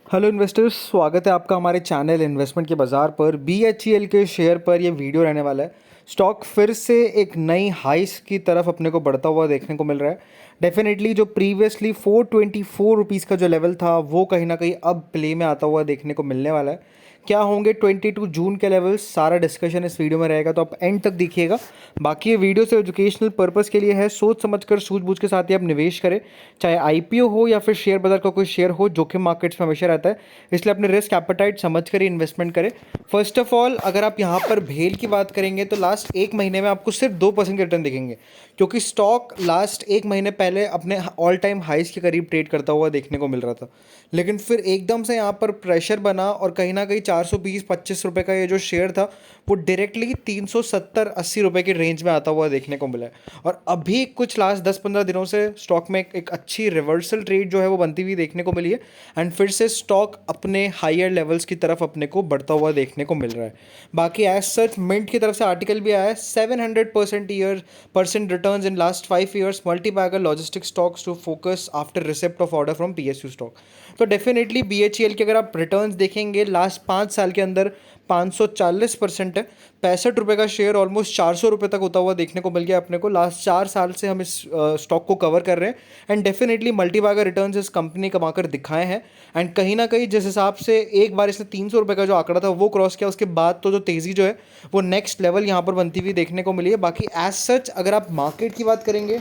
Hello investors, स्वागत है आपका हमारे चैनल इन्वेस्टमेंट के बाज़ार पर। BHEL के शेयर पर ये वीडियो रहने वाला है। स्टॉक फिर से एक नई हाइस की तरफ अपने को बढ़ता हुआ देखने को मिल रहा है। डेफिनेटली जो प्रीवियसली 424 रुपीज़ का जो लेवल था वो कहीं ना कहीं अब प्ले में आता हुआ देखने को मिलने वाला है। क्या होंगे 22 जून के लेवल्स, सारा डिस्कशन इस वीडियो में रहेगा, तो आप एंड तक देखिएगा। बाकी ये वीडियो से एजुकेशनल पर्पस के लिए है, सोच समझकर सूझबूझ के साथ ही आप निवेश करें। चाहे IPO हो या फिर शेयर बाजार का कोई शेयर हो, जोखिम मार्केट्स में हमेशा रहता है, इसलिए अपने रिस्क एपेटाइट समझ कर ही इन्वेस्टमेंट करें। फर्स्ट ऑफ ऑल अगर आप यहाँ पर भेल की बात करेंगे तो लास्ट एक महीने में आपको सिर्फ 2% के रिटर्न दिखेंगे, क्योंकि स्टॉक लास्ट एक महीने पहले अपने ऑल टाइम हाइस के करीब ट्रेड करता हुआ देखने को मिल रहा था। लेकिन फिर एकदम से यहाँ पर प्रेशर बना और कहीं ना कहीं 420-25 रुपये का ये जो शेयर था वो डायरेक्टली 370-80 रुपये की रेंज में आता हुआ देखने को मिला है। और अभी कुछ लास्ट 10-15 दिनों से स्टॉक में एक अच्छी रिवर्सल ट्रेड जो है वो बनती हुई देखने को मिली है, एंड फिर से स्टॉक अपने हायर लेवल्स की तरफ अपने को बढ़ता हुआ देखने को मिल रहा है। बाकी एज सच मिंट की तरफ से आर्टिकल भी आया है, 700% returns in last 5 years, multibagger logistic stocks to focus after receipt of order from PSU stock. तो डेफिनेटली BHEL के अगर आप रिटर्न्स देखेंगे लास्ट 5 साल के अंदर 540% है। 65 रुपये का शेयर ऑलमोस्ट 400 रुपये तक होता हुआ देखने को मिल गया अपने को। लास्ट 4 साल से हम इस स्टॉक को कवर कर रहे हैं, एंड डेफिनेटली मल्टीबैगर रिटर्न्स इस कंपनी कमाकर दिखाए हैं। एंड कहीं ना कहीं जिस हिसाब से एक बार इसने 300 रुपये का जो आंकड़ा था वो क्रॉस किया, उसके बाद तो जो तेज़ी जो है वो नेक्स्ट लेवल यहाँ पर बनती हुई देखने को मिली है। बाकी एज सच अगर आप मार्केट की बात करेंगे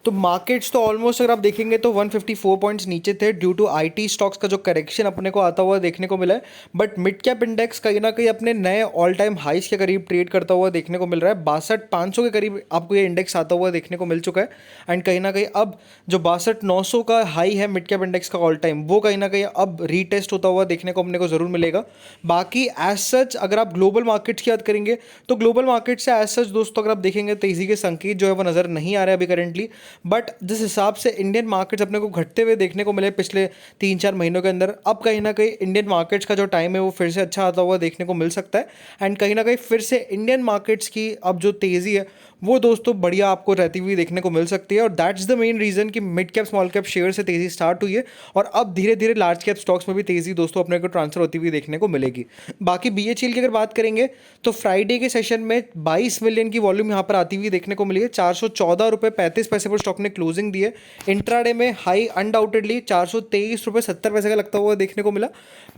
तो मार्केट्स तो ऑलमोस्ट अगर आप देखेंगे तो 154 पॉइंट्स नीचे थे ड्यू टू IT स्टॉक्स का जो करेक्शन अपने को आता हुआ देखने को मिला है। बट मिड कैप इंडेक्स कहीं ना कहीं अपने नए ऑल टाइम हाइस के करीब ट्रेड करता हुआ देखने को मिल रहा है। 62,500 के करीब आपको ये इंडेक्स आता हुआ देखने को मिल चुका है, एंड कहीं ना कहीं अब जो 62,900 का हाई है मिड कैप इंडेक्स का ऑल टाइम, वो कहीं ना कहीं अब रीटेस्ट होता हुआ देखने को अपने को ज़रूर मिलेगा। बाकी एज सच अगर आप ग्लोबल मार्केट्स की बात करेंगे तो ग्लोबल मार्केट से एज सच दोस्तों अगर आप देखेंगे तेज़ी के संकेत जो है वो नज़र नहीं आ रहे अभी करेंटली। बट जिस हिसाब से इंडियन मार्केट्स अपने को घटते हुए देखने को मिले पिछले 3-4 महीनों के अंदर, अब कहीं ना कहीं इंडियन मार्केट्स का जो टाइम है वो फिर से अच्छा आता हुआ देखने को मिल सकता है। एंड कहीं ना कहीं फिर से इंडियन मार्केट्स की अब जो तेज़ी है वो दोस्तों बढ़िया आपको रहती हुई देखने को मिल सकती है। और दैट्स द मेन रीज़न कि mid cap small cap share से तेज़ी स्टार्ट हुई है, और अब धीरे धीरे लार्ज कैप स्टॉक्स में भी तेज़ी दोस्तों अपने को ट्रांसफर होती हुई देखने को मिलेगी। बाकी BHEL की अगर बात करेंगे तो फ्राइडे के सेशन में 22 मिलियन की वॉल्यूम यहाँ पर आती हुई देखने को मिली है। 414 रुपये 35 पैसे पर स्टॉक ने क्लोजिंग दी है। इंट्राडे में हाई अनडाउटेडली 423 रुपये 70 पैसे का लगता हुआ देखने को मिला,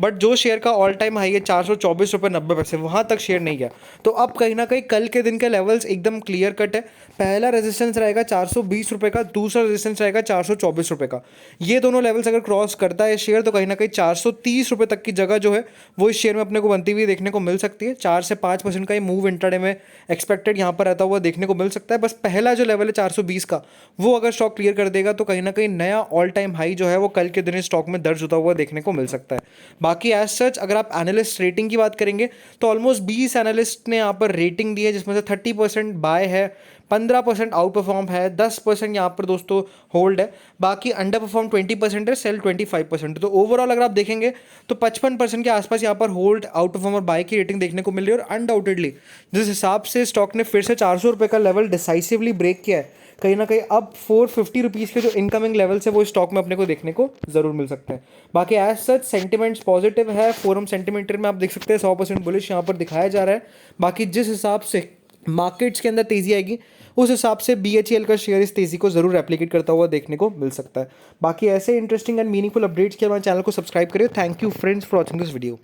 बट जो शेयर का ऑल टाइम हाई है 424 रुपये 90 पैसे, वहाँ तक शेयर नहीं गया। तो अब कहीं ना कहीं कल के दिन के लेवल्स एकदम क्लियर कट है। पहला रेजिस्टेंस रहेगा 420 रुपये का, दूसरा रेजिस्टेंस रहेगा 424 रुपये का। ये दोनों लेवल्स अगर क्रॉस करता है शेयर तो कहीं ना कहीं 430 रुपये तक की जगह जो है वो इस शेयर में अपने को बनती हुई देखने को मिल सकती है। 4 से 5% का ये मूव इंट्राडे में एक्सपेक्टेड यहाँ पर रहता हुआ देखने को मिल सकता है। बस पहला जो लेवल है 420 का, वो अगर स्टॉक क्लियर कर देगा तो कहीं ना कहीं नया ऑल टाइम हाई जो है वो कल के दिन इस स्टॉक में दर्ज होता हुआ देखने को मिल सकता है। बाकी एज सच अगर आप एनालिस्ट रेटिंग की बात करेंगे तो ऑलमोस्ट 20 एनालिस्ट ने यहाँ पर रेटिंग दी है, जिसमें से 30% बाय है, 15% आउट परफॉर्म है, 10% यहाँ पर दोस्तों होल्ड है, बाकी अंडर परफॉर्म 20% है, सेल 25%। तो ओवरऑल अगर आप देखेंगे तो 55% के आसपास यहाँ पर होल्ड, आउट परफॉर्म और बाय की रेटिंग देखने को मिल रही है। और अनडाउटेडली जिस हिसाब से स्टॉक ने फिर से 400 रुपये का लेवल डिसाइसिवली ब्रेक किया है, कहीं ना कहीं अब 450 रुपीज़ के जो इनकमिंग लेवल्स है वो स्टॉक में अपने को देखने को ज़रूर मिल सकते हैं। बाकी एज सच सेंटिमेंट्स पॉजिटिव है। फोरम सेंटीमीटर में आप देख सकते हैं 100% बुलिश यहाँ पर दिखाया जा रहा है। बाकी जिस हिसाब से मार्केट्स के अंदर तेज़ी आएगी उस हिसाब से BHEL का शेयर इस तेज़ी को ज़रूर रेप्लिकेट करता हुआ देखने को मिल सकता है। बाकी ऐसे इंटरेस्टिंग एंड मीनिंगफुल अपडेट्स के हमारे चैनल को सब्सक्राइब करें। Thank you friends for watching this video.